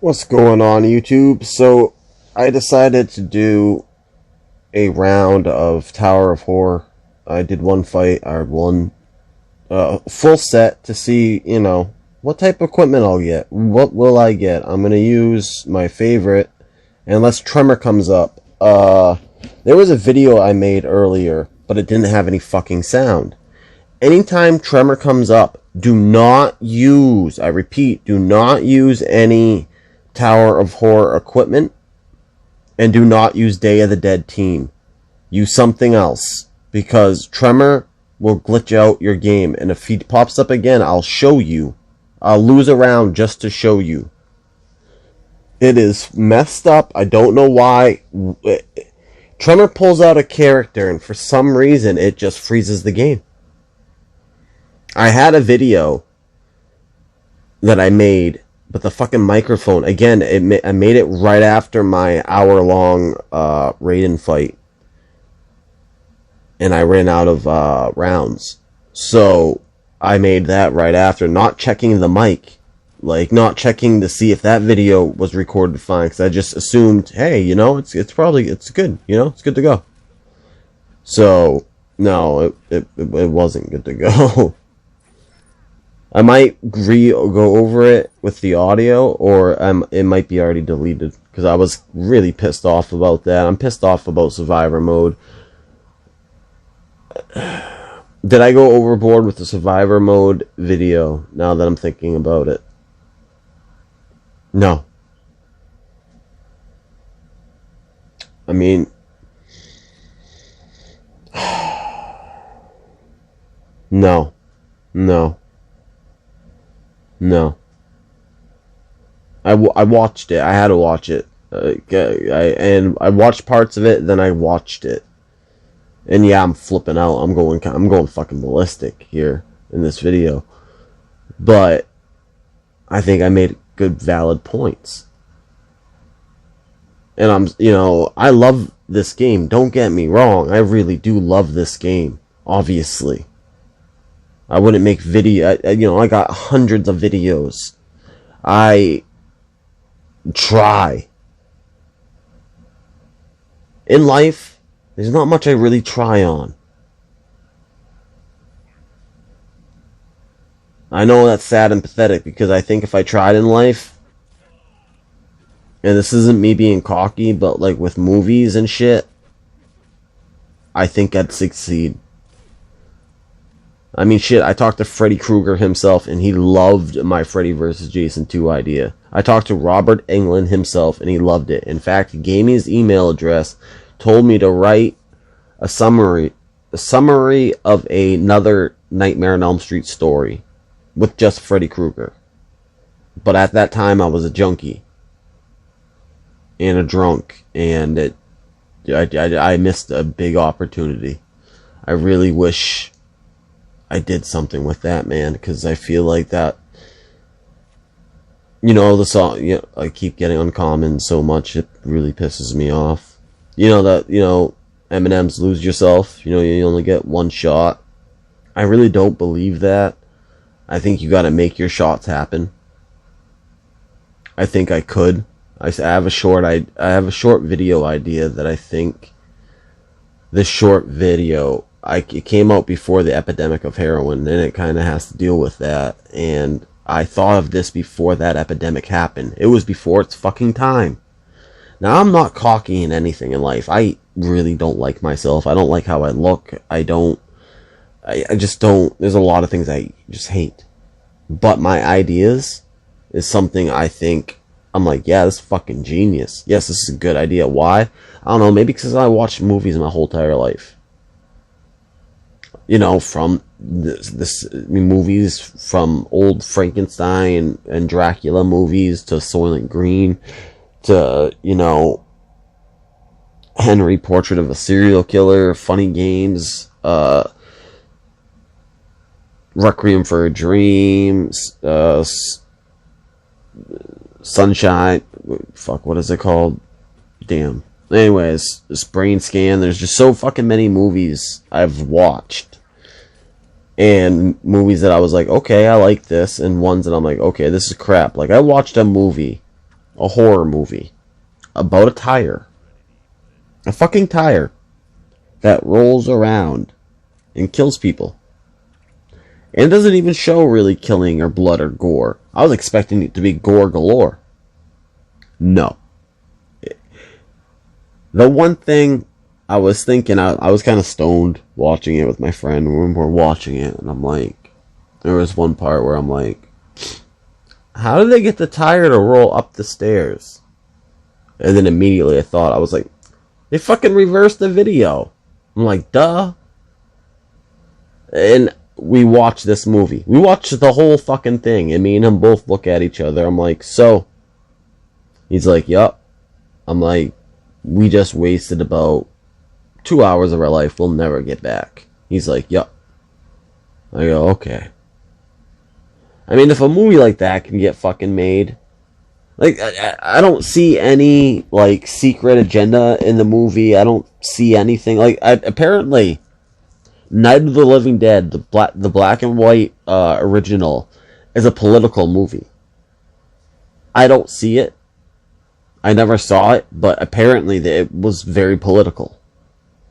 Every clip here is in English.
What's going on, YouTube? So, I decided to do a round of Tower of Horror. I did one fight, or one full set to see, what type of equipment I'll get. What will I get? I'm gonna use my favorite, unless Tremor comes up. There was a video I made earlier, but it didn't have any fucking sound. Anytime Tremor comes up, do not use, I repeat, do not use any Tower of Horror equipment, and do not use Day of the Dead team. Use something else, because Tremor will glitch out your game, and if he pops up again, I'll show you. I'll lose a round just to show you. It is messed up. I don't know why. Tremor pulls out a character, and for some reason, it just freezes the game. I had a video that I made, but the fucking microphone, again, I made it right after my hour-long Raiden fight. And I ran out of rounds. So, I made that right after, not checking the mic. Like, not checking to see if that video was recorded fine, because I just assumed, hey, it's probably, it's good, it's good to go. So, no, it wasn't good to go. I might go over it with the audio, or it might be already deleted, because I was really pissed off about that. I'm pissed off about Survivor mode. Did I go overboard with the Survivor mode video, now that I'm thinking about it? No. I mean... No. No. No. I watched it. I had to watch it. And I watched parts of it, then I watched it. And yeah, I'm flipping out. I'm going fucking ballistic here in this video. But I think I made good, valid points. And I love this game. Don't get me wrong. I really do love this game. Obviously. I wouldn't make video. I got hundreds of videos. I try. In life, there's not much I really try on. I know that's sad and pathetic, because I think if I tried in life, and this isn't me being cocky, but like with movies and shit, I think I'd succeed. I mean, shit, I talked to Freddy Krueger himself, and he loved my Freddy vs. Jason 2 idea. I talked to Robert Englund himself, and he loved it. In fact, he gave me his email address, told me to write a summary of another Nightmare on Elm Street story with just Freddy Krueger. But at that time, I was a junkie and a drunk, and I missed a big opportunity. I really wish I did something with that, man, because I feel like that, the song, I keep getting Uncommon so much, it really pisses me off. Eminem's Lose Yourself, you only get one shot. I really don't believe that. I think you gotta make your shots happen. I think I could. I have a short video idea that I think this short video, it came out before the epidemic of heroin, and it kind of has to deal with that. And I thought of this before that epidemic happened. It was before its fucking time. Now, I'm not cocky in anything in life. I really don't like myself. I don't like how I look. I just don't. There's a lot of things I just hate. But my ideas is something I think, I'm like, yeah, this is fucking genius. Yes, this is a good idea. Why? I don't know. Maybe because I watched movies my whole entire life. From movies from old Frankenstein and Dracula movies to Soylent Green to, Henry, Portrait of a Serial Killer, Funny Games, Requiem for a Dream, Sunshine, fuck, what is it called? Damn. Anyways, this Brain Scan, there's just so fucking many movies I've watched. And movies that I was like, okay, I like this, and ones that I'm like, okay, this is crap. Like, I watched a movie a horror movie about a tire. A fucking tire that rolls around and kills people. And it doesn't even show really killing or blood or gore. I was expecting it to be gore galore. No. The one thing I was thinking, I was kind of stoned watching it with my friend when we were watching it, and I'm like, there was one part where I'm like, how did they get the tire to roll up the stairs? And then immediately I was like, they fucking reversed the video. I'm like, duh. And we watched this movie. We watched the whole fucking thing, and me and him both look at each other. I'm like, so? He's like, yup. I'm like, we just wasted about 2 hours of our life we'll never get back. He's like, yup. I go, okay. I mean, if a movie like that can get fucking made, like, I don't see any, like, secret agenda in the movie. I don't see anything. Like, apparently, Night of the Living Dead, the black and white original, is a political movie. I don't see it. I never saw it, but apparently it was very political.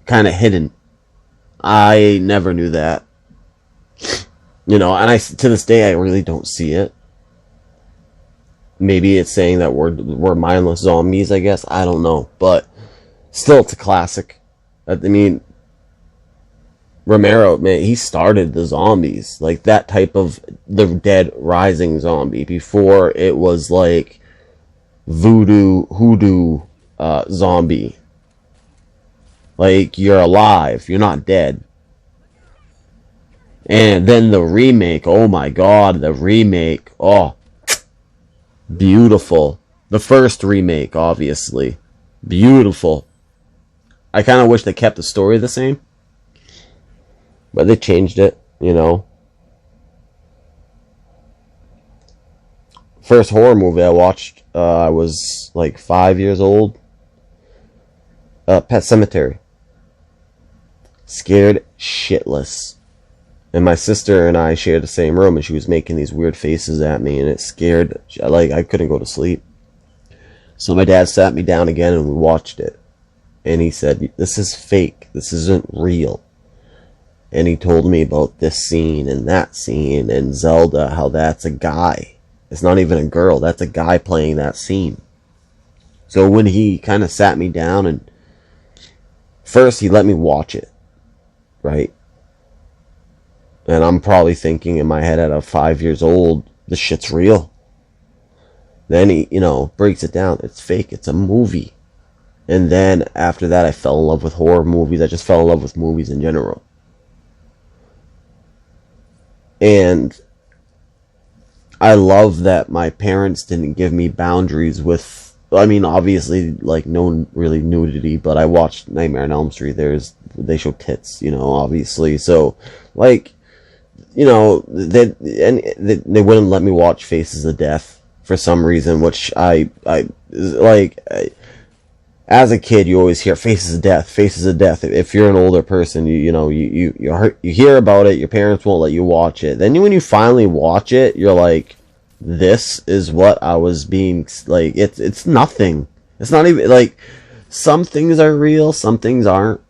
Kind of hidden. I never knew that. You know, and to this day, I really don't see it. Maybe it's saying that we're mindless zombies, I guess. I don't know. But still, it's a classic. I mean, Romero, man, he started the zombies. Like, that type of the dead rising zombie. Before it was like hoodoo zombie. Like, you're alive. You're not dead. And then the remake. Oh my god, the remake. Oh, beautiful. The first remake, obviously. Beautiful. I kind of wish they kept the story the same. But they changed it, you know. First horror movie I watched, I was like 5 years old. Pet Sematary. Scared shitless. And my sister and I shared the same room, and she was making these weird faces at me, and it scared, like, I couldn't go to sleep. So my dad sat me down again, and we watched it. And he said, this is fake. This isn't real. And he told me about this scene and that scene, and Zelda, how that's a guy. It's not even a girl. That's a guy playing that scene. So when he kind of sat me down, and first he let me watch it, right? And I'm probably thinking in my head at 5 years old, this shit's real. Then he, you know, breaks it down. It's fake. It's a movie. And then after that, I fell in love with horror movies. I just fell in love with movies in general. And I love that my parents didn't give me boundaries with, I mean, obviously, like, no really nudity, but I watched Nightmare on Elm Street. They show tits, you know, obviously. So, like, you know, they wouldn't let me watch Faces of Death for some reason, which as a kid, you always hear Faces of Death, Faces of Death. If you're an older person, you hear about it. Your parents won't let you watch it. Then when you finally watch it, you're like, this is what I was being, like, it's nothing. It's not even, like, some things are real, some things aren't.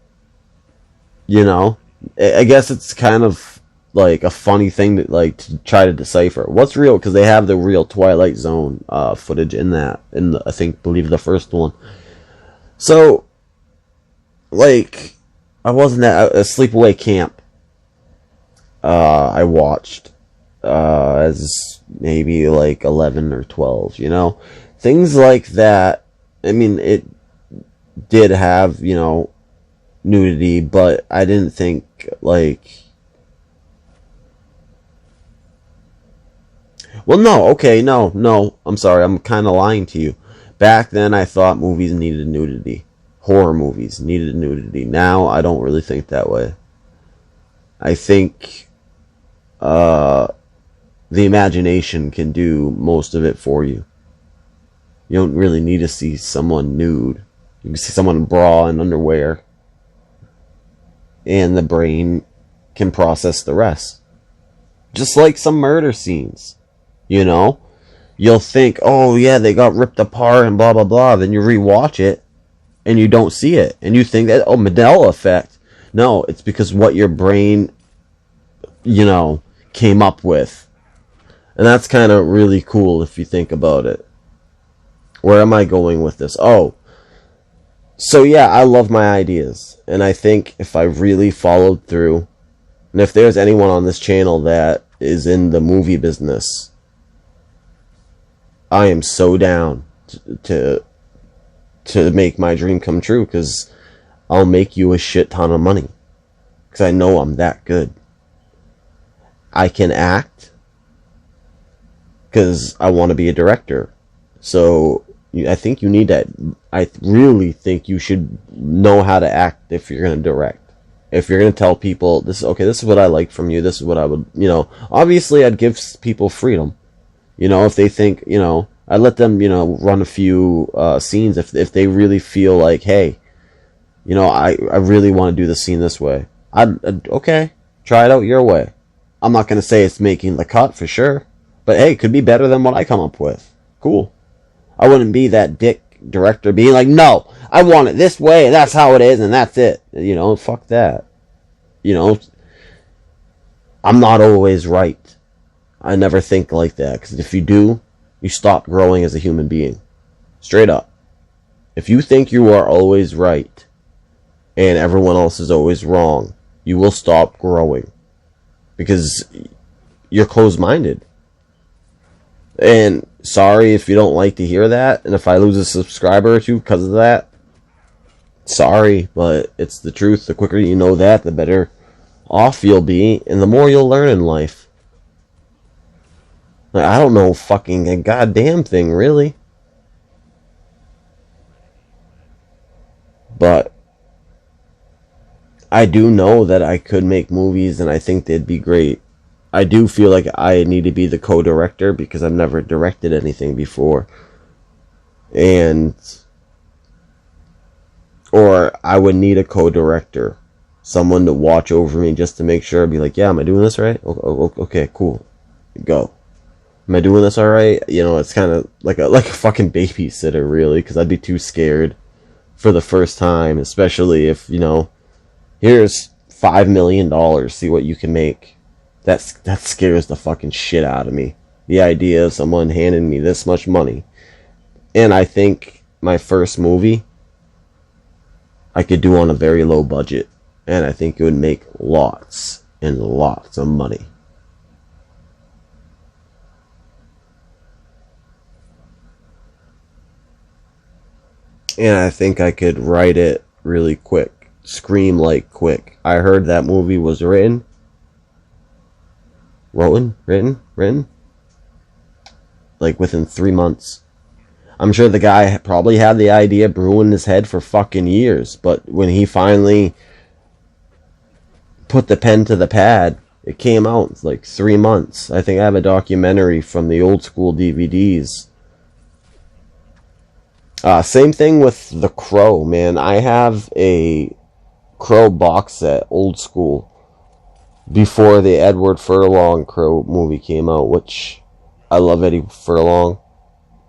You know, I guess it's kind of like a funny thing to try to decipher what's real, because they have the real Twilight Zone footage in that, believe the first one. So, like, I wasn't at a sleepaway camp. I watched as maybe like 11 or 12, you know, things like that. I mean, it did have, you know, nudity, but I didn't think, like, well, no, I'm sorry, I'm kind of lying to you. Back then, I thought movies needed nudity. Horror movies needed nudity. Now, I don't really think that way. I think the imagination can do most of it for you. You don't really need to see someone nude. You can see someone in bra and underwear, and the brain can process the rest. Just like some murder scenes, you know? you'll think, oh yeah, they got ripped apart and blah blah blah. Then you rewatch it and you don't see it, and you think that, oh, Mandela effect. No, it's because what your brain, came up with, and that's kind of really cool if you think about it. Where am I going with this? Oh, so yeah, I love my ideas, and I think if I really followed through, and if there's anyone on this channel that is in the movie business, I am so down to make my dream come true, because I'll make you a shit ton of money, because I know I'm that good. I can act because I want to be a director. So I think you need that. I really think you should know how to act if you're going to direct. If you're going to tell people, this is what I like from you, this is what I would, obviously I'd give people freedom. If they think, I'd let them, run a few scenes if they really feel like, hey, I really want to do the scene this way. Okay, try it out your way. I'm not going to say it's making the cut for sure, but hey, it could be better than what I come up with. Cool. I wouldn't be that dick director being like, no, I want it this way, and that's how it is, and that's it. Fuck that. I'm not always right. I never think like that, because if you do, you stop growing as a human being. Straight up. If you think you are always right, and everyone else is always wrong, you will stop growing. Because you're closed-minded. And sorry if you don't like to hear that, and if I lose a subscriber or two because of that, sorry, but it's the truth. The quicker you know that, the better off you'll be, and the more you'll learn in life. Like, I don't know fucking a goddamn thing, really. But I do know that I could make movies, and I think they'd be great. I do feel like I need to be the co-director, because I've never directed anything before. Or I would need a co-director. Someone to watch over me just to make sure. I'd be like, yeah, am I doing this right? Okay, cool. Go. Am I doing this alright? It's kind of like a fucking babysitter, really, because I'd be too scared for the first time, especially if, here's $5 million, see what you can make. That scares the fucking shit out of me. The idea of someone handing me this much money. And I think my first movie I could do on a very low budget. And I think it would make lots and lots of money. And I think I could write it really quick. Scream like quick. I heard that movie was written, like within 3 months. I'm sure the guy probably had the idea brewing in his head for fucking years, but when he finally put the pen to the pad, it came out in like 3 months. I think I have a documentary from the old school DVDs. Same thing with The Crow, man. I have a Crow box set, old school, before the Edward Furlong Crow movie came out, which I love Eddie Furlong,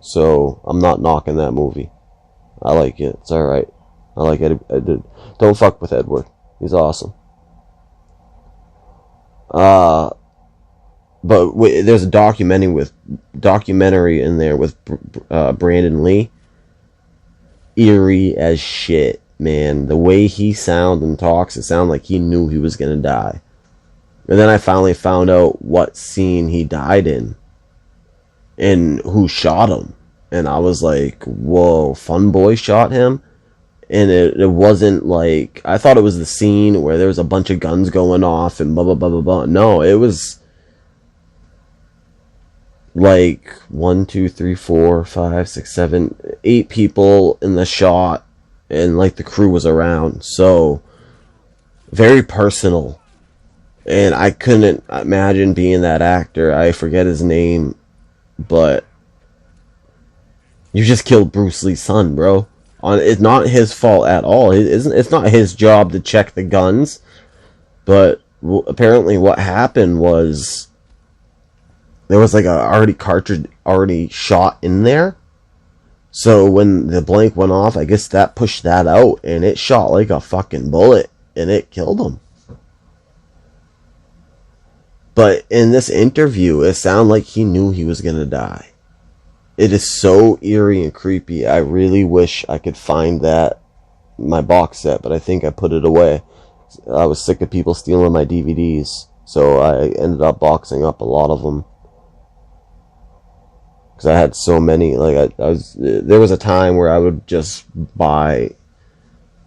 so I'm not knocking that movie. I like it. It's alright. I like Eddie. Don't fuck with Edward. He's awesome. But there's a documentary in there with Brandon Lee. Eerie as shit, man. The way he sounds and talks, it sounded like he knew he was gonna die. And then I finally found out what scene he died in and who shot him. And I was like, whoa, Fun Boy shot him? And it wasn't like, I thought it was the scene where there was a bunch of guns going off and blah blah blah blah blah. No, it was like 1, 2, 3, 4, 5, 6, 7, 8 people in the shot, and like the crew was around. So very personal. And I couldn't imagine being that actor. I forget his name, but you just killed Bruce Lee's son, bro. It's not his fault at all. It's not his job to check the guns. But apparently what happened was there was like a already cartridge already shot in there. So when the blank went off, I guess that pushed that out, and it shot like a fucking bullet, and it killed him. But in this interview, it sounded like he knew he was gonna die. It is so eerie and creepy. I really wish I could find that, my box set, but I think I put it away. I was sick of people stealing my DVDs, so I ended up boxing up a lot of them. Because I had so many. Like there was a time where I would just buy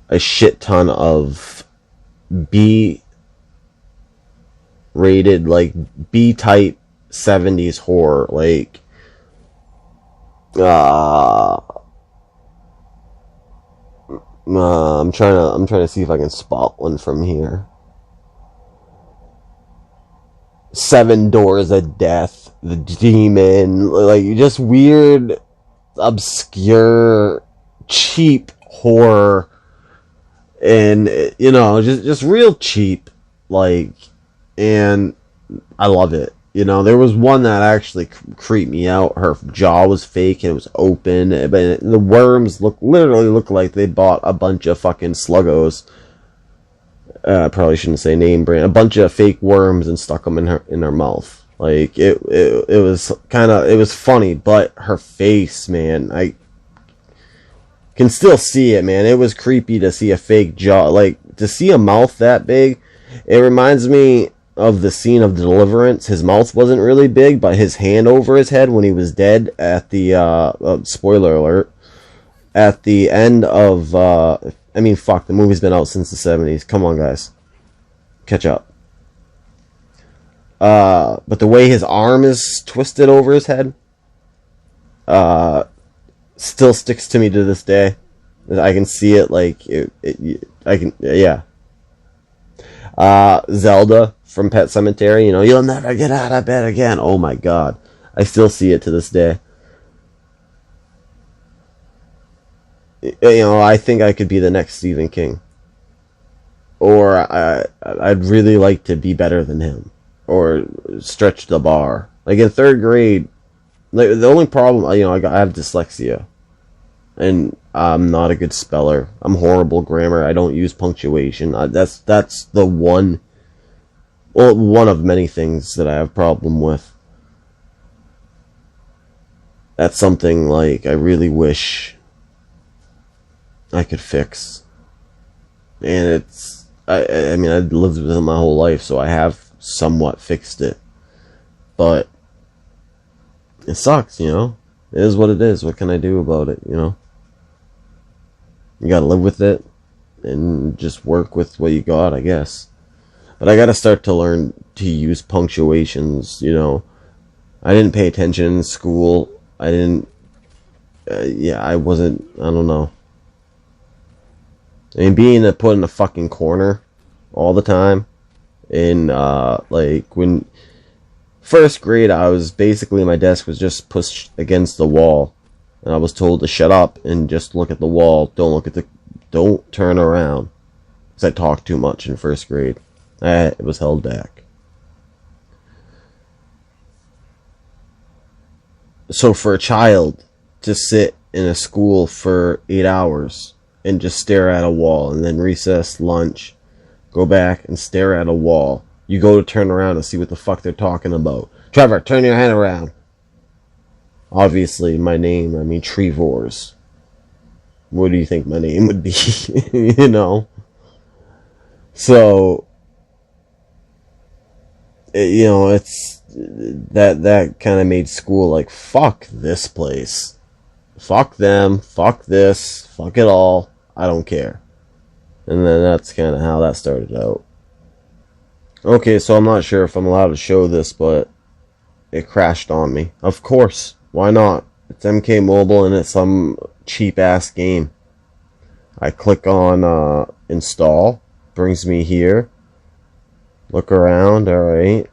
a shit ton of B-rated, like B-type 70s horror, like I'm trying to see if I can spot one from here. Seven Doors of Death, The Demon, like just weird, obscure, cheap horror, and just real cheap, like, and I love it. There was one that actually creeped me out. Her jaw was fake and it was open, but the worms literally looked like they bought a bunch of fucking sluggos. I probably shouldn't say name brand. A bunch of fake worms and stuck them in her mouth. Like it was funny, but her face, man, I can still see it, man. It was creepy to see a fake jaw, like to see a mouth that big. It reminds me of the scene of Deliverance. His mouth wasn't really big, but his hand over his head when he was dead at the spoiler alert, at the end of the movie's been out since the 70s. Come on, guys, catch up. But the way his arm is twisted over his head still sticks to me to this day. I can see it, like Zelda from Pet Sematary, you'll never get out of bed again. Oh my god, I still see it to this day. I think I could be the next Stephen King, or I'd really like to be better than him, or stretch the bar. Like in third grade, like the only problem, I have dyslexia, and I'm not a good speller. I'm horrible grammar. I don't use punctuation. That's the one of many things that I have problem with. That's something like I really wish I could fix. And I've lived with it my whole life, so I have somewhat fixed it. But it sucks, It is what it is. What can I do about it, You gotta live with it and just work with what you got, I guess. But I gotta start to learn to use punctuations, I didn't pay attention in school. I didn't, I wasn't, I don't know. Being put in a fucking corner all the time, in, like, when first grade, I was basically, my desk was just pushed against the wall, and I was told to shut up and just look at the wall, don't turn around, because I talked too much in first grade. It was held back. So for a child to sit in a school for 8 hours and just stare at a wall, and then recess, lunch, go back and stare at a wall. You go to turn around and see what the fuck they're talking about. Trevor, turn your head around. Obviously, my name, Trevors. What do you think my name would be? So, it's that kind of made school like, fuck this place. Fuck them, fuck this, fuck it all. I don't care. And then that's kind of how that started out. Okay, so I'm not sure if I'm allowed to show this, but it crashed on me. Of course, why not? It's MK Mobile and it's some cheap ass game. I click on install, brings me here. Look around, alright.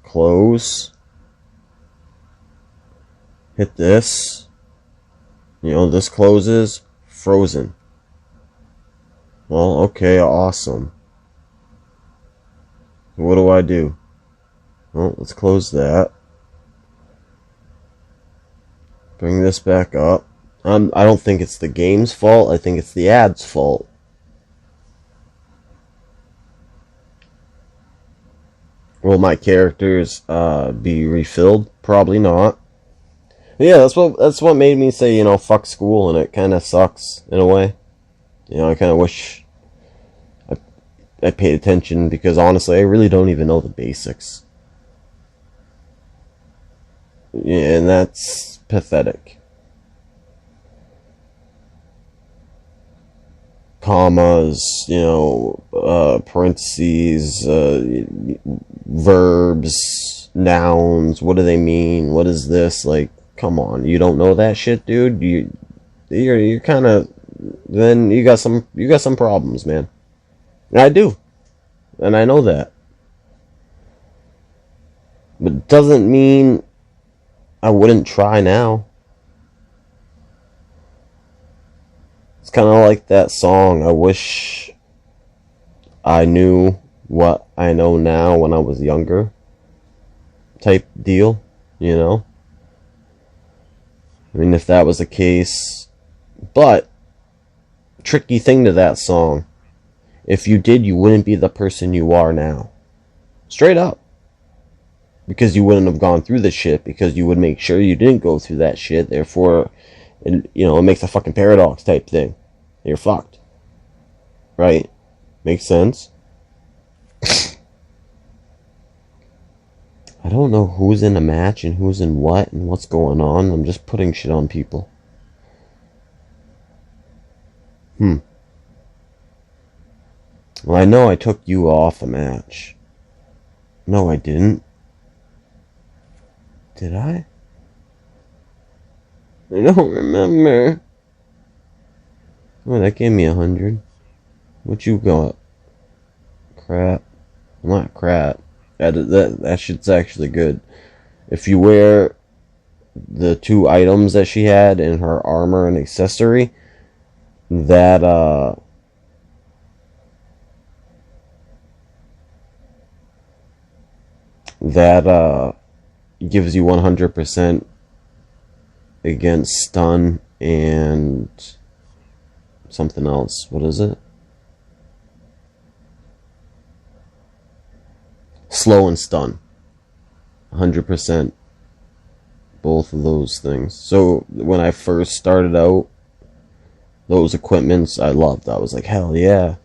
Close. Hit this. This closes. Frozen. Well, okay, awesome. What do I do? Well, let's close that. Bring this back up. I don't think it's the game's fault. I think it's the ad's fault. Will my characters be refilled? Probably not. But yeah, that's what made me say, fuck school, and it kind of sucks in a way. I kind of wish I paid attention, because honestly, I really don't even know the basics. Yeah, and that's pathetic. Commas, parentheses, verbs, nouns. What do they mean? What is this? Like, come on, you don't know that shit, dude. You're kind of, then you got some problems, man. And I do, and I know that, but it doesn't mean I wouldn't try now. It's kind of like that song, I wish I knew what I know now when I was younger, type deal, I mean, if that was the case. But, tricky thing to that song, if you did, you wouldn't be the person you are now. Straight up. Because you wouldn't have gone through the shit, because you would make sure you didn't go through that shit, therefore, it makes a fucking paradox type thing. You're fucked. Right? Makes sense? I don't know who's in a match and who's in what and what's going on. I'm just putting shit on people. Well, I know I took you off a match. No, I didn't. Did I? I don't remember. Oh, that gave me 100. What you got? Crap. Not crap. That shit's actually good. If you wear the 2 items that she had in her armor and accessory, that gives you 100% against stun and something else. What is it? Slow and stun. 100%. Both of those things. So when I first started out, those equipments I loved. I was like, hell yeah.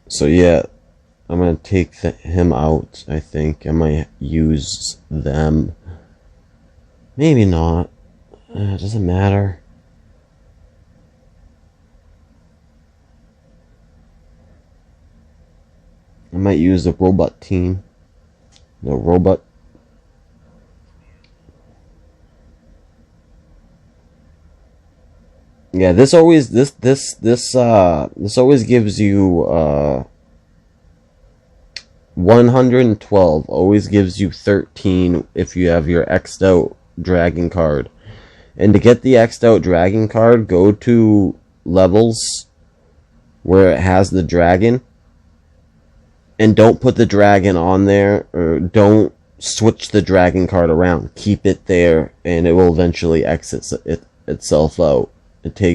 So yeah, I'm gonna take him out, I think. I might use them. Maybe not. It doesn't matter. I might use the robot team. No, robot. Yeah, this always gives you 112, always gives you 13 if you have your X'd out dragon card. And to get the X'd out dragon card, go to levels where it has the dragon, and don't put the dragon on there, or don't switch the dragon card around. Keep it there, and it will eventually exit itself out. It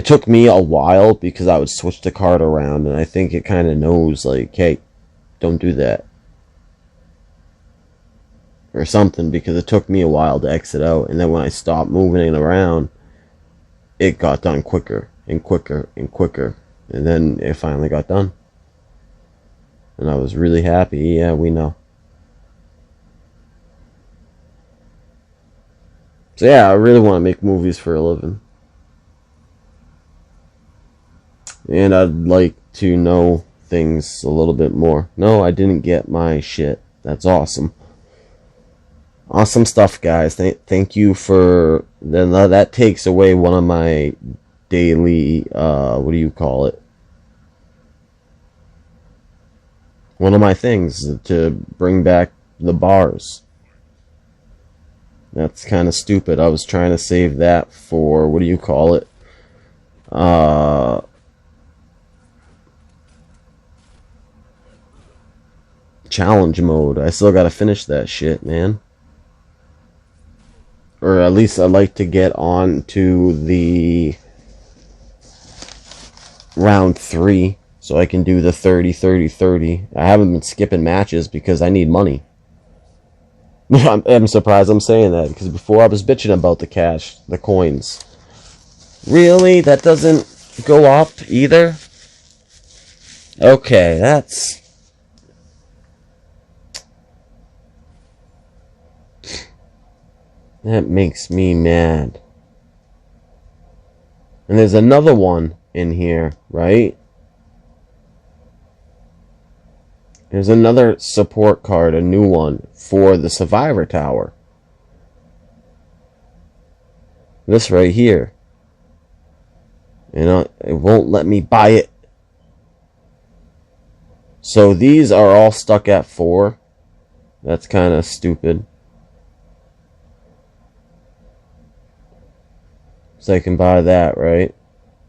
took me a while because I would switch the card around, and I think it kind of knows, like, hey, don't do that. Or something, because it took me a while to exit out, and then when I stopped moving it around, it got done quicker, and quicker, and quicker. And then it finally got done. And I was really happy. Yeah, we know. So yeah, I really want to make movies for a living. And I'd like to know things a little bit more. No, I didn't get my shit. That's awesome. Awesome stuff, guys. Thank you for... Then that takes away one of my daily... what do you call it? One of my things to bring back the bars. That's kind of stupid. I was trying to save that for... What do you call it? challenge mode. I still gotta finish that shit, man. Or at least I'd like to get on to the round 3 so I can do the 30, 30, 30. I haven't been skipping matches because I need money. I'm surprised I'm saying that, because before I was bitching about the cash, the coins. Really? That doesn't go up either? Okay, that makes me mad. And there's another one in here, right? There's another support card, a new one, for the Survivor Tower. This right here. You know, it won't let me buy it. So these are all stuck at 4. That's kind of stupid. So I can buy that, right?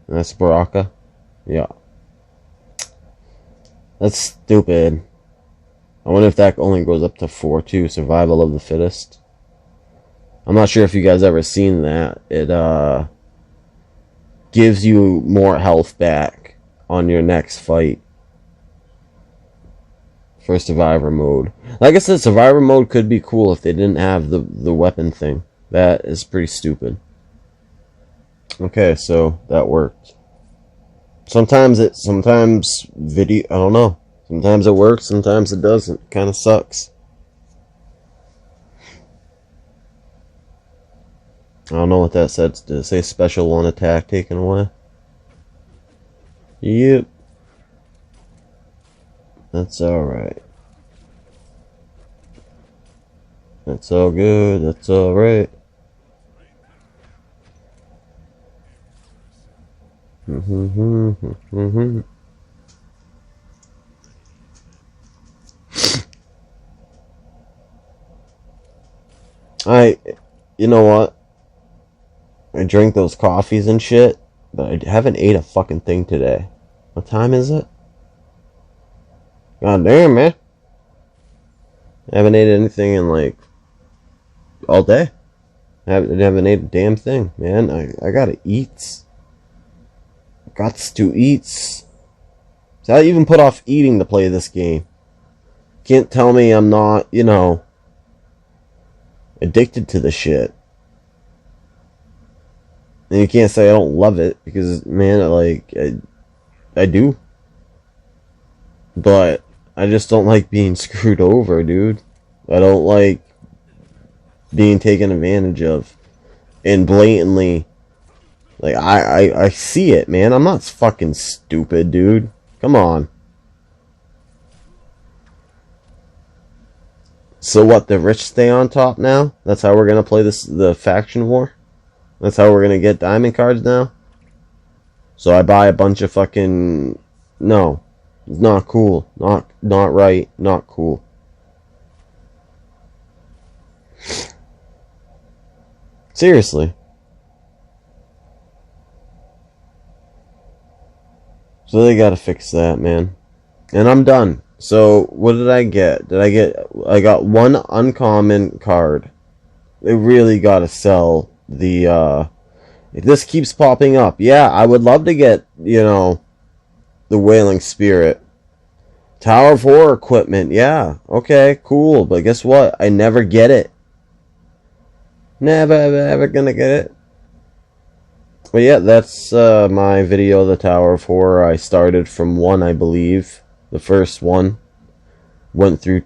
That's Baraka. Yeah. That's stupid. I wonder if that only goes up to 4 too. Survival of the fittest. I'm not sure if you guys ever seen that. It gives you more health back on your next fight for survivor mode. Like I said, survivor mode could be cool if they didn't have the weapon thing. That is pretty stupid. Okay, so that worked. Sometimes video, I don't know. Sometimes it works, sometimes it doesn't. Kind of sucks. I don't know what that said. Did it say special 1 attack taken away? Yep. That's alright. That's all good. That's alright. You know what? I drink those coffees and shit, but I haven't ate a fucking thing today. What time is it? God damn, man. I haven't ate anything in like all day. I haven't ate a damn thing, man. I gotta eat. Gots to eat. So I even put off eating to play this game. Can't tell me I'm not, you know, addicted to the shit. And you can't say I don't love it, because, man, I do. But I just don't like being screwed over, dude. I don't like being taken advantage of. And blatantly, like, I see it, man. I'm not fucking stupid, dude. Come on. So what, the rich stay on top now? That's how we're gonna play the faction war? That's how we're gonna get diamond cards now? So I buy a bunch of fucking... No. Not cool. Not right. Not cool. Seriously. So they gotta fix that, man. And I'm done. So, what did I get? I got 1 uncommon card. They really gotta sell the, if this keeps popping up, yeah, I would love to get, you know, the Wailing Spirit. Tower of Horror equipment, yeah, okay, cool, but guess what? I never get it. Never, ever gonna get it. But yeah, that's my video of the Tower of Horror. I started from 1, I believe. The first one. Went through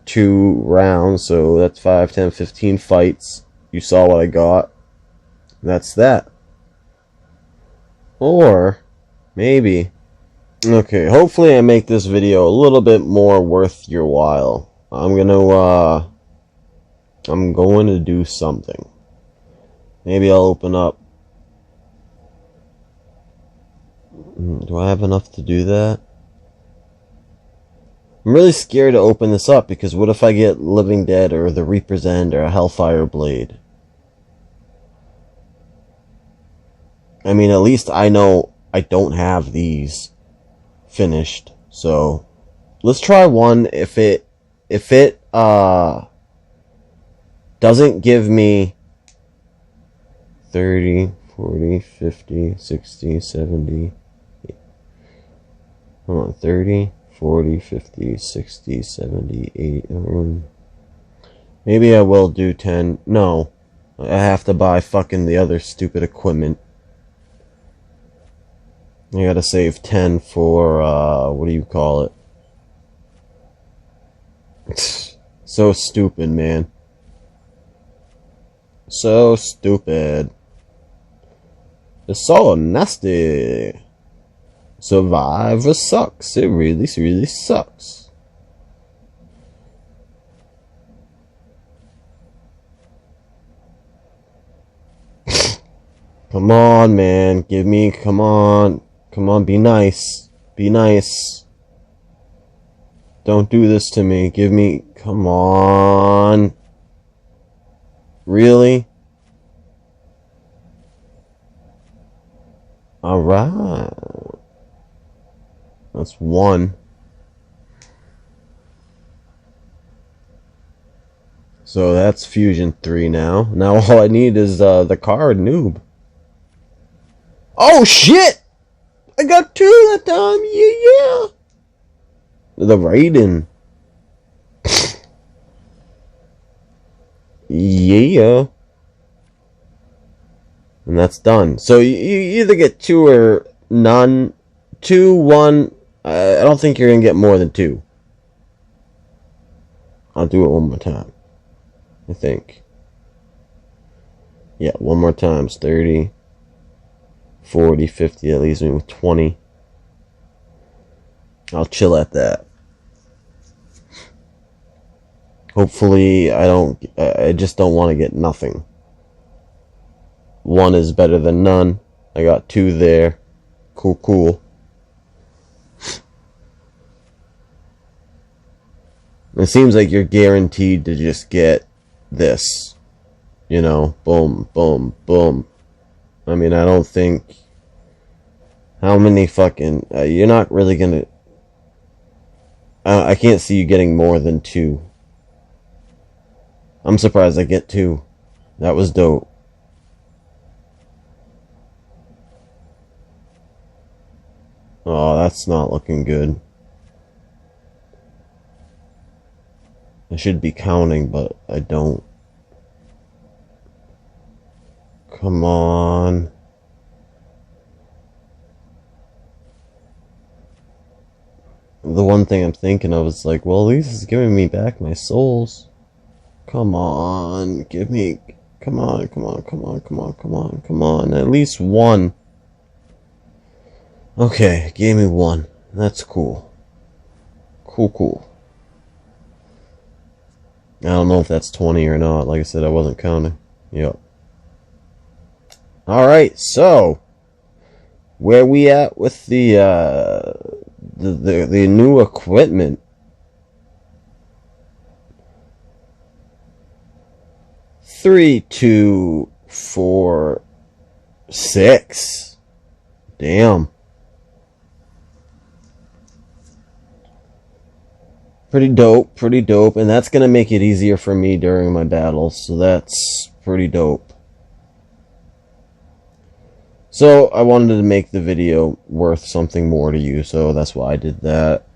2 rounds, so that's 5, 10, 15 fights. You saw what I got. That's that. Or, maybe. Okay, hopefully I make this video a little bit more worth your while. I'm going to do something. Maybe I'll open up. Do I have enough to do that? I'm really scared to open this up, because what if I get Living Dead or the Reaper's End or a Hellfire Blade? I mean, at least I know I don't have these finished. So, let's try one. If it if it doesn't give me 30, 40, 50, 60, 70, hold on, 30, 40, 50, 60, 70, 80, maybe I will do 10. No, I have to buy fucking the other stupid equipment. I gotta save 10 for, what do you call it? So stupid, man. So stupid. It's so nasty. Survivor sucks. It really, really sucks. Come on, man. Give me, come on. Come on, be nice. Be nice. Don't do this to me. Give me, come on. Really? Alright. That's one. So that's Fusion 3 now. Now all I need is the card noob. Oh shit! I got 2 that time! Yeah! The Raiden. Yeah. And that's done. So you either get 2 or none. 2, 1. I don't think you're going to get more than 2. I'll do it one more time. I think. Yeah, one more time. It's 30, 40, 50. That leaves me with 20. I'll chill at that. Hopefully, I just don't want to get nothing. 1 is better than none. I got 2 there. Cool, cool. It seems like you're guaranteed to just get this. You know, boom, boom, boom. I mean, I don't think... How many fucking... you're not really gonna... I can't see you getting more than 2. I'm surprised I get 2. That was dope. Oh, that's not looking good. I should be counting, but I don't. Come on. The one thing I'm thinking of is like, well, at least it's giving me back my souls. Come on, give me, come on, come on, come on, come on, come on, come on, at least 1. Okay, gave me 1. That's cool. Cool, cool. I don't know if that's 20 or not. Like I said, I wasn't counting. Yep. Alright, so where we at with the new equipment? 3, 2, 4, 6. Damn. Pretty dope, and that's gonna make it easier for me during my battles, so that's pretty dope. So, I wanted to make the video worth something more to you, so that's why I did that.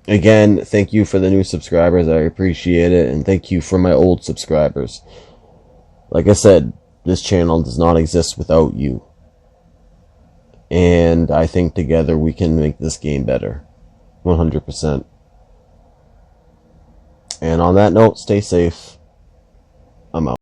Again, thank you for the new subscribers, I appreciate it, and thank you for my old subscribers. Like I said, this channel does not exist without you. And I think together we can make this game better. 100%. And on that note, stay safe. I'm out.